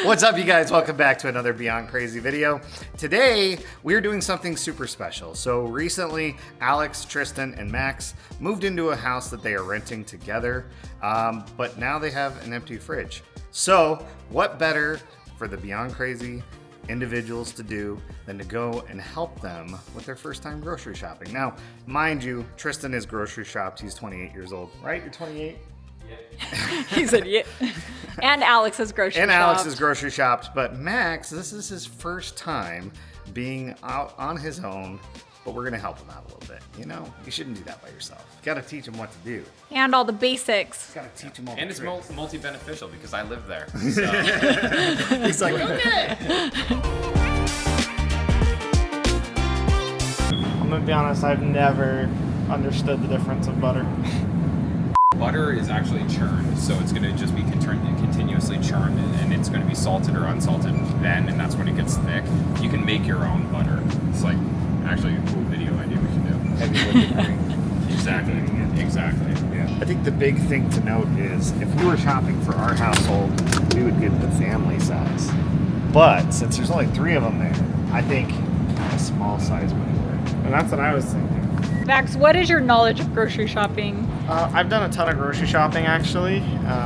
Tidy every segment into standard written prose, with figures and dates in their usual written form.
What's up, you guys? Welcome back to another Beyond Crazy video. Today, we're doing something super special. So recently, Alex, Tristan, and Max moved into a house that they are renting together, but now they have an empty fridge. So what better for the Beyond Crazy individuals to do than to go and help them with their first time grocery shopping. Now, mind you, Tristan is grocery shopped. He's 28 years old, right? You're 28? He said, yeah. And Alex is grocery shopped. And Alex is grocery shopped, but Max, this is his first time being out on his own, but we're going to help him out a little bit. You know, you shouldn't do that by yourself. You got to teach him what to do. And all the basics. You got to teach him all And the it's tricks. multi-beneficial because I live there. So. He's like, okay. I'm gonna be honest, I've never understood the difference of butter. Butter is actually churned, so it's going to just be continuously churned, and it's going to be salted or unsalted then, and that's when it gets thick. You can make your own butter. It's like actually a cool video idea we should do. Heavy whipping cream. Exactly. Yeah. I think the big thing to note is if we were shopping for our household, we would get the family size. But since there's only 3 of them there, I think a small size would work. And that's what I was thinking. Max, what is your knowledge of grocery shopping? I've done a ton of grocery shopping actually,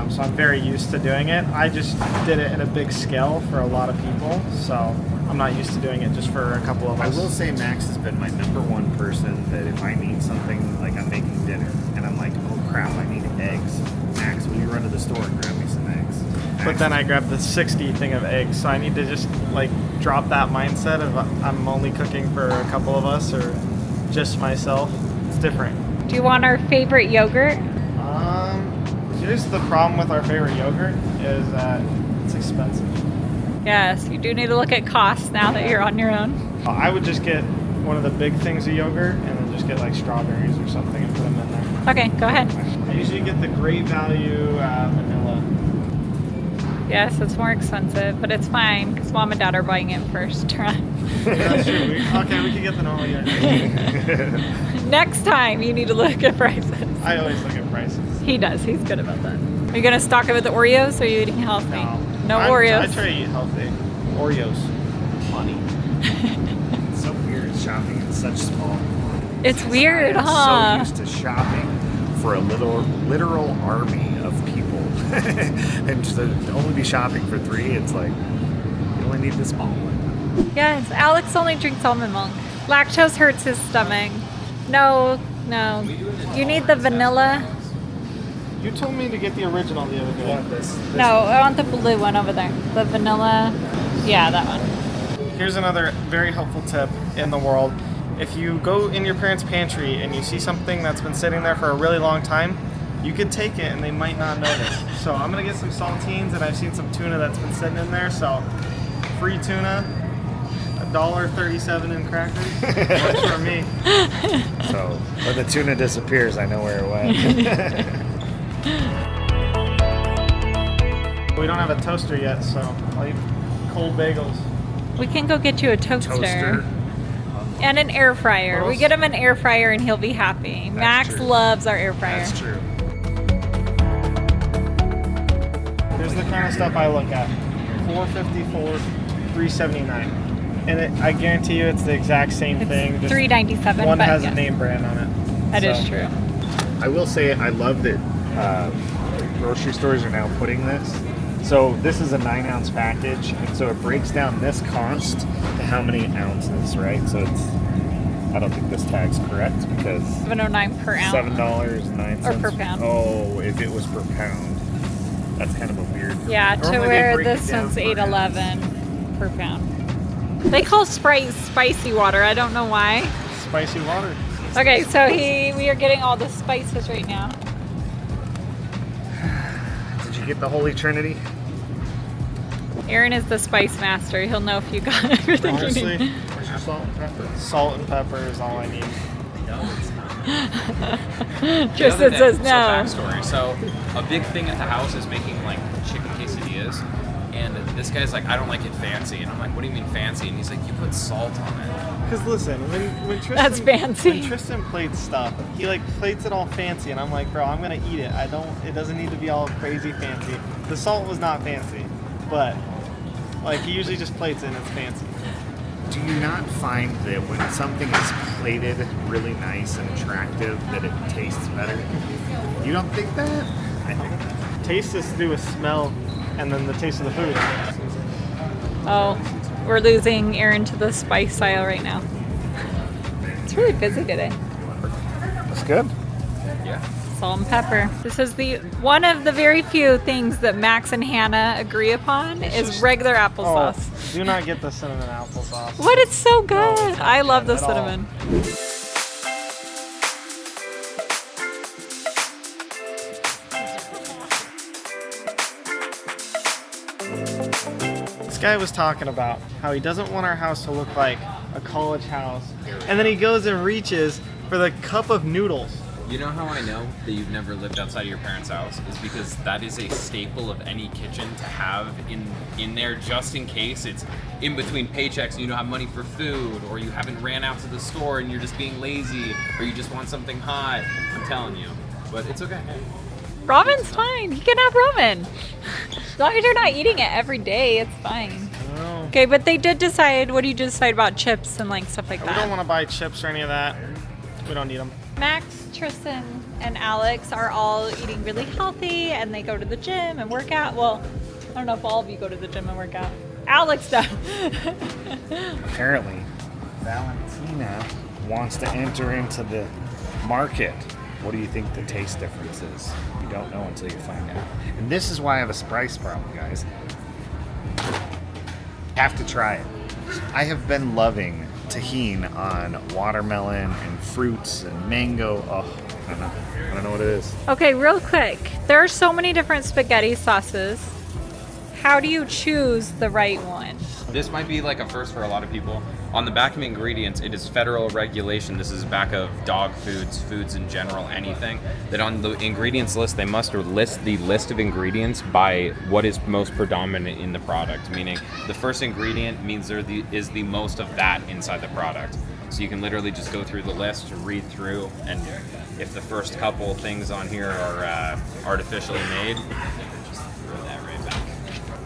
so I'm very used to doing it. I just did it in a big scale for a lot of people, so I'm not used to doing it just for a couple of I us. will say Max has been my #1 person that if I need something, like I'm making dinner, and I'm like, oh crap, I need eggs. Max, will you run to the store and grab me some eggs? But then I grabbed the 60 thing of eggs, so I need to just like drop that mindset of I'm only cooking for a couple of us or just myself. It's different. Do you want our favorite yogurt? Here's the problem with our favorite yogurt is that it's expensive. Yes, you do need to look at costs now that you're on your own. I would just get one of the big things of yogurt and then just get like strawberries or something and put them in there. Okay, go ahead. I usually get the Great Value vanilla. Yes, it's more expensive, but it's fine because mom and dad are buying it first try. That's true. We could get the normal yogurt. Next time, you need to look at prices. I always look at prices. He does. He's good about that. Are you going to stock it with the Oreos or are you eating healthy? No Oreos. I try to eat healthy. Oreos. Money. It's so weird shopping in such small quantities. It's weird, I'm huh? so used to shopping for a literal army of people. And to only be shopping for 3, it's like, you only need the small one. Yes, Alex only drinks almond milk. Lactose hurts his stomach. No. You need the vanilla. You told me to get the original the other day. No, I want the blue one over there. The vanilla. Yeah, that one. Here's another very helpful tip in the world. If you go in your parents' pantry and you see something that's been sitting there for a really long time, you could take it and they might not notice. So I'm gonna get some saltines, and I've seen some tuna that's been sitting in there, so free tuna, $1.37 in crackers, works for me. So when the tuna disappears, I know where it went. We don't have a toaster yet, so I'll eat cold bagels. We can go get you a toaster. And an air fryer. What We else? get him an air fryer and he'll be happy. Max true. loves our air fryer. That's true. Here's the kind of stuff I look at. $4.54, $3.79. And I guarantee you it's the exact same thing. Just $3.97. one but has yes, a name brand on it. That is So, true. I will say I love that grocery stores are now putting this. So this is a 9-ounce package, and so it breaks down this cost to how many ounces, right? So it's, I don't think this tag's correct because $7.09 per ounce. $7.09 Or per pound. Oh, if it was per pound, that's kind of a weird. Yeah, to Normally they where break it this down one's per $8.11 per pound. They call Sprite spicy water. I don't know why. Spicy water. Okay, so we are getting all the spices right now. Did you get the Holy Trinity? Aaron is the spice master. He'll know if you got everything you Honestly, need. Where's your salt and pepper? salt and pepper is all I need. Tristan says no. So backstory. So a big thing at the house is making like chicken quesadillas. And this guy's like, I don't like it fancy. And I'm like, what do you mean fancy? And he's like, you put salt on it. Because listen, when Tristan, That's fancy. When Tristan plates stuff, he like plates it all fancy, and I'm like, bro, I'm gonna eat it. It doesn't need to be all crazy fancy. The salt was not fancy, but Like, he usually just plates it and it's fancy. Do you not find that when something is plated really nice and attractive that it tastes better? You don't think that? I think that. Taste is to do with smell and then the taste of the food. Oh, we're losing Aaron to the spice aisle right now. It's really busy today. That's good. Yeah. Salt and pepper. This is the one of the very few things that Max and Hannah agree upon is regular applesauce. Oh, do not get the cinnamon applesauce. What? It's so good. No, it's not I love the good at all. cinnamon. This guy was talking about how he doesn't want our house to look like a college house. And then he goes and reaches for the cup of noodles. You know how I know that you've never lived outside of your parents' house is because that is a staple of any kitchen to have in there just in case it's in between paychecks and you don't have money for food, or you haven't ran out to the store and you're just being lazy, or you just want something hot. I'm telling you, but it's okay. Ramen's fine. You can have ramen. As long as you're not eating it every day, it's fine. Oh. Okay, but they did decide. What do you decide about chips and like stuff like We that? don't want to buy chips or any of that. We don't need them. Max, Tristan, and Alex are all eating really healthy, and they go to the gym and work out. Well, I don't know if all of you go to the gym and work out. Alex does. Apparently, Valentina wants to enter into the market. What do you think the taste difference is? You don't know until you find out. And this is why I have a spice problem, guys. Have to try it. I have been loving tahini on watermelon and fruits and mango. Oh, I don't know what it is. Okay, real quick. There are so many different spaghetti sauces. How do you choose the right one? This might be like a first for a lot of people. On the back of ingredients, it is federal regulation. This is back of dog foods, foods in general, anything. That on the ingredients list, they must list the list of ingredients by what is most predominant in the product. Meaning, the first ingredient means there is the most of that inside the product. So you can literally just go through the list, read through, and if the first couple things on here are artificially made, just throw that right back.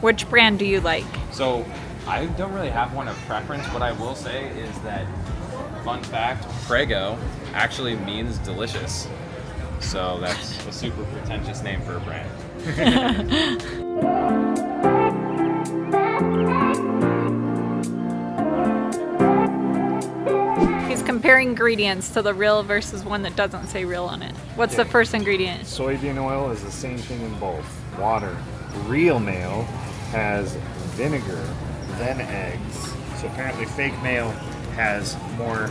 Which brand do you like? So I don't really have one of preference. What I will say is that, fun fact, Prego actually means delicious. So that's a super pretentious name for a brand. He's comparing ingredients to the real versus one that doesn't say real on it. What's the first ingredient? Soybean oil is the same thing in both. Water. Real mayo has vinegar, then eggs. So apparently fake mayo has more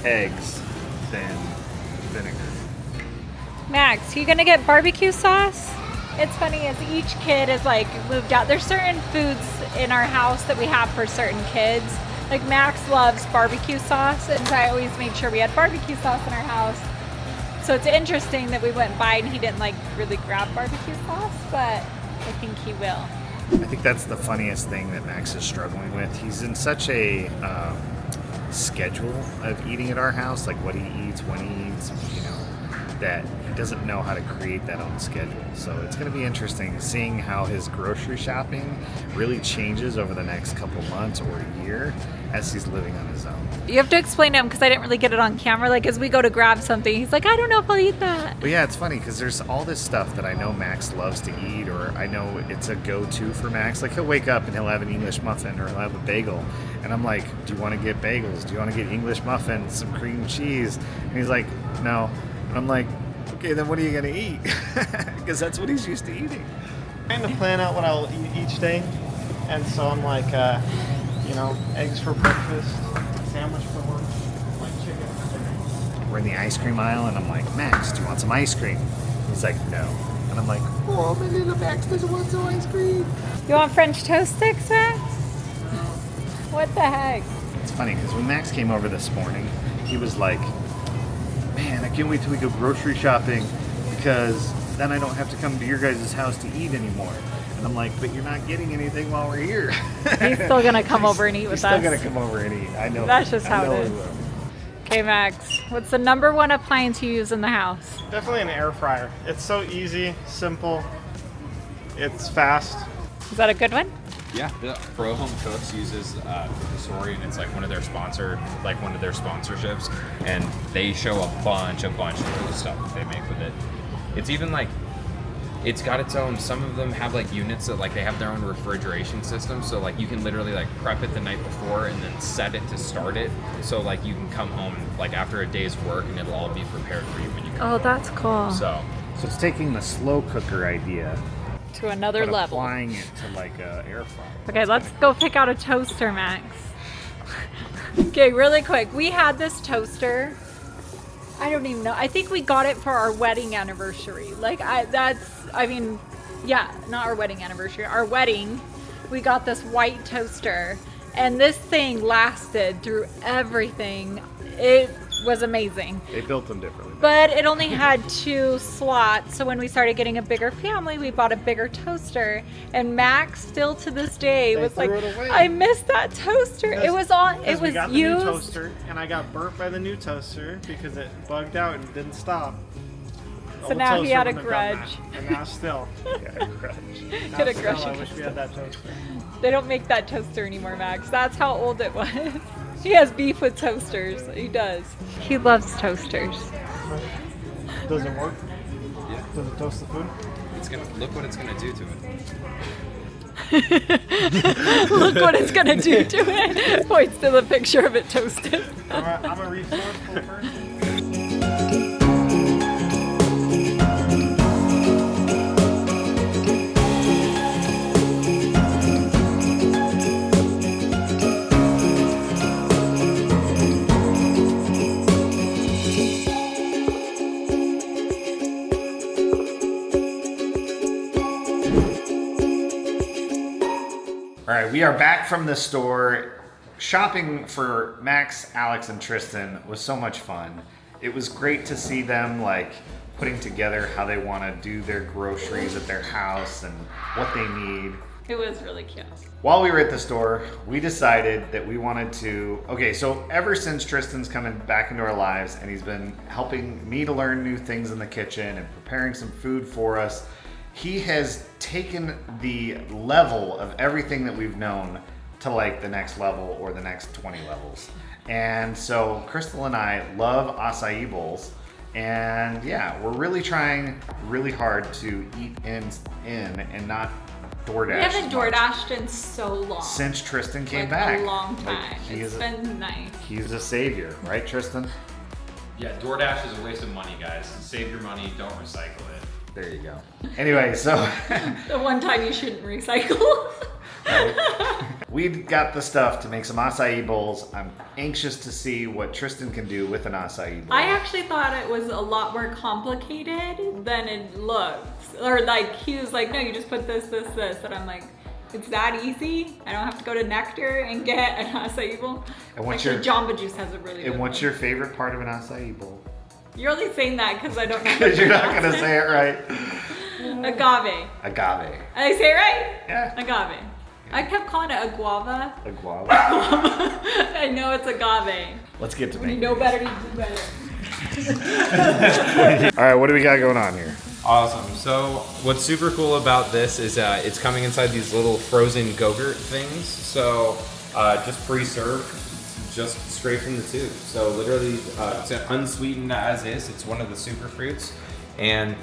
eggs than vinegar. Max, you gonna get barbecue sauce? It's funny as each kid is like moved out. There's certain foods in our house that we have for certain kids. Like Max loves barbecue sauce, and so I always made sure we had barbecue sauce in our house. So it's interesting that we went by and he didn't like really grab barbecue sauce, but I think he will. I think that's the funniest thing that Max is struggling with. He's in such a schedule of eating at our house, like what he eats, when he eats, you know, that he doesn't know how to create that own schedule. So it's going to be interesting seeing how his grocery shopping really changes over the next couple months or a year as he's living on his own. You have to explain to him because I didn't really get it on camera. Like as we go to grab something, he's like, I don't know if I'll eat that. But yeah, it's funny because there's all this stuff that I know Max loves to eat, or I know it's a go-to for Max. Like he'll wake up and he'll have an English muffin or he'll have a bagel. And I'm like, do you want to get bagels? Do you want to get English muffins, some cream cheese? And he's like, no. And I'm like, okay, then what are you going to eat? Because that's what he's used to eating. I'm trying to plan out what I'll eat each day. And so I'm like, eggs for breakfast, sandwich for lunch, like chicken for dinner. We're in the ice cream aisle, and I'm like, Max, do you want some ice cream? He's like, no. And I'm like, oh, my little Max doesn't want some ice cream. You want French toast sticks, Max? What the heck? It's funny because when Max came over this morning, he was like, man, I can't wait till we go grocery shopping because then I don't have to come to your guys' house to eat anymore. And I'm like, but you're not getting anything while we're here. He's still gonna come over and eat with He's us. still gonna come over and eat. I know. That's just I how know it he is. will. Okay, Max, what's the number one appliance you use in the house? Definitely an air fryer. It's so easy, simple, it's fast. Is that a good one? Yeah, the Pro Home Cooks uses Professori, and it's like one of their sponsorships, and they show a bunch of cool stuff that they make with it. It's even like, it's got its own, some of them have like units that like they have their own refrigeration system, so like you can literally like prep it the night before and then set it to start it, so like you can come home like after a day's work and it'll all be prepared for you when you come Oh, home. that's cool. So it's taking the slow cooker idea, To another but level. applying it to like a air fryer. Okay, let's go pick out a toaster, Max. Okay, really quick. We had this toaster. I don't even know. I think we got it for our wedding anniversary. Not our wedding anniversary. Our wedding, we got this white toaster, and this thing lasted through everything. It was amazing. They built them differently. But it only had 2 slots, so when we started getting a bigger family, we bought a bigger toaster. And Max, still to this day, They was like, threw it away. "I missed that toaster. It was on. It Because we was got the new used." toaster, and I got burnt by the new toaster because it bugged out and didn't stop. So now he had a grudge. And now still. Yeah, grudge. Now Get a still, grudge I wish we had that toaster. They don't make that toaster anymore, Max. That's how old it was. He has beef with toasters. He does. He loves toasters. Does it work? yeah, Does it toast the food? it's gonna look what it's gonna do to it. Look what it's gonna do to it. Points to the picture of it toasted. I'm a resourceful person. All right, we are back from the store. Shopping for Max, Alex, and Tristan was so much fun. It was great to see them like putting together how they want to do their groceries at their house and what they need. It was really cute. While we were at the store, we decided that we wanted to, so ever since Tristan's coming back into our lives and he's been helping me to learn new things in the kitchen and preparing some food for us, he has taken the level of everything that we've known to like the next level or the next 20 levels. And so Crystal and I love acai bowls, and yeah, we're really trying really hard to eat in and not DoorDash. We haven't as much. DoorDashed in so long. Since Tristan came like back. a long Like, time. he It's is been nice. he's a savior, right, Tristan? Yeah, DoorDash is a waste of money, guys. Save your money, don't recycle it. There you go. Anyway, so The one time you shouldn't recycle. we got the stuff to make some acai bowls. I'm anxious to see what Tristan can do with an acai bowl. I actually thought it was a lot more complicated than it looks. Or like he was like, no, you just put this, this, this. And I'm like, it's that easy? I don't have to go to Nectar and get an acai bowl? And what's Actually, your- Jamba Juice has a really good And what's one. your favorite part of an acai bowl? You're only saying that because I don't know. Because you're not going to say it right. Agave. Agave. Did I say it right? Yeah. Agave. I kept calling it a guava. A guava. I know it's agave. Let's get to When you making know these. better, you do better. All right, what do we got going on here? Awesome. So what's super cool about this is it's coming inside these little frozen Go-Gurt things. So just pre-served, just straight from the tube. So literally it's unsweetened as is. It's one of the super fruits. And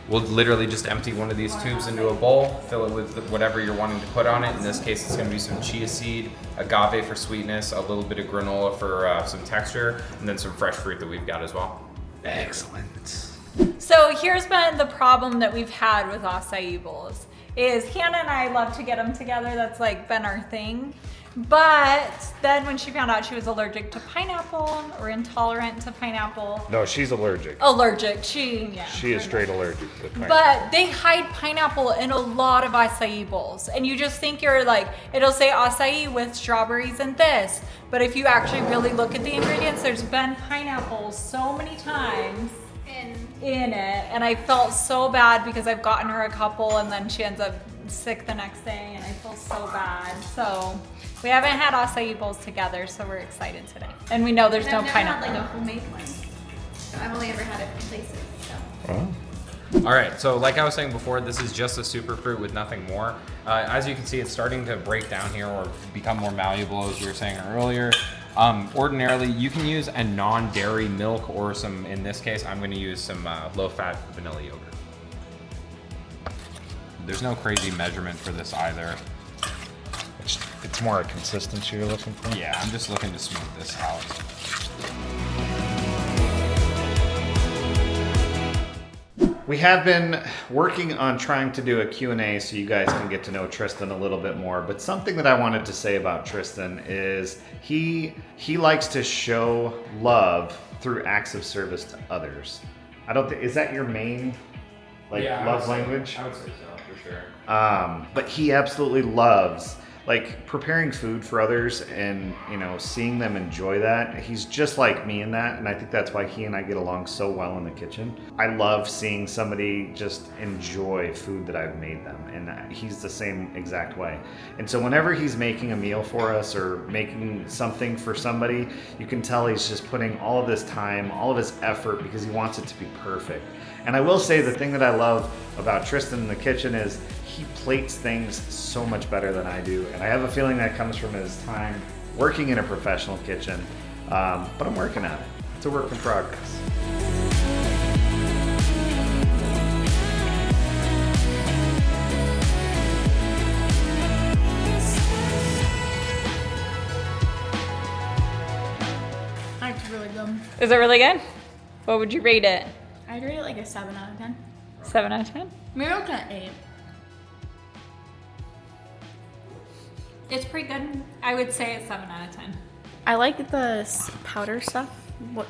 we'll literally just empty one of these tubes into a bowl, fill it with whatever you're wanting to put on it. In this case, it's gonna be some chia seed, agave for sweetness, a little bit of granola for some texture, and then some fresh fruit that we've got as well. Excellent. So here's been the problem that we've had with acai bowls is Hannah and I love to get them together. That's like been our thing. But then when she found out she was allergic to pineapple or intolerant to pineapple, No, she's allergic. allergic, She is straight allergic to pineapple. But they hide pineapple in a lot of acai bowls. And you just think you're like, it'll say acai with strawberries and this. But if you actually really look at the ingredients, there's been pineapple so many times in it. And I felt so bad because I've gotten her a couple and then she ends up sick the next day and I feel so bad. So we haven't had acai bowls together, so we're excited today. And we know there's no I've never had pineapple. like a homemade one. So I've only ever had it from places. So. Oh. All right, so like I was saying before, this is just a superfruit with nothing more. As you can see, it's starting to break down here or become more malleable, as we were saying earlier. Ordinarily, you can use a non-dairy milk or some, in this case, I'm gonna use some low-fat vanilla yogurt. There's no crazy measurement for this either. It's more a consistency you're looking for? Yeah, I'm just looking to smooth this out. We have been working on trying to do a Q&A so you guys can get to know Tristan a little bit more. But something that I wanted to say about Tristan is he likes to show love through acts of service to others. I don't think, is that your main love language? I would say so, for sure. But he absolutely loves like preparing food for others and, you know, seeing them enjoy that. He's just like me in that, and I think that's why he and I get along so well in the kitchen. I love seeing somebody just enjoy food that I've made them, and he's the same exact way. And so whenever he's making a meal for us or making something for somebody, you can tell he's just putting all of this time, all of his effort, because he wants it to be perfect. And I will say the thing that I love about Tristan in the kitchen is he plates things so much better than I do. And I have a feeling that comes from his time working in a professional kitchen. But I'm working on it. It's a work in progress. That's really good. Is it really good? What would you rate it? I'd rate it like a 7 out of 10. 7 out of 10? Maybe like an 8. It's pretty good. I would say it's 7 out of 10. I like the powder stuff.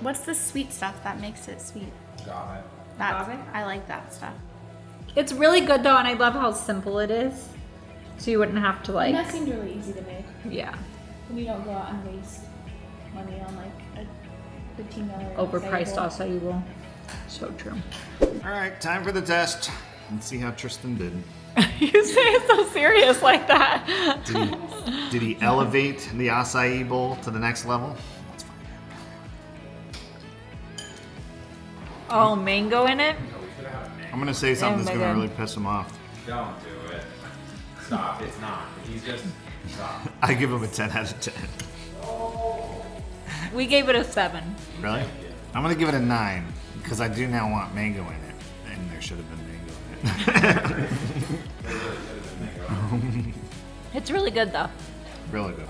What's the sweet stuff that makes it sweet? Got it. Agave? I like that stuff. It's really good though, and I love how simple it is. So you wouldn't have to And like, that seemed really easy to make. yeah, And you don't go out and waste money on like a $15 overpriced acai bowl. acai bowl. So true. All right, time for the test. Let's see how Tristan did. You say it so serious like that. Did he elevate the acai bowl to the next level? Let's find out. Oh, mango in it? I'm gonna say something that's my gonna God. really piss him off. Don't do it. Stop, it's not. He's just, stop. I give him a 10 out of 10. We gave it a 7. Really? I'm gonna give it a 9 because I do now want mango in it, and there should have been mango in it. It's really good though. Really good.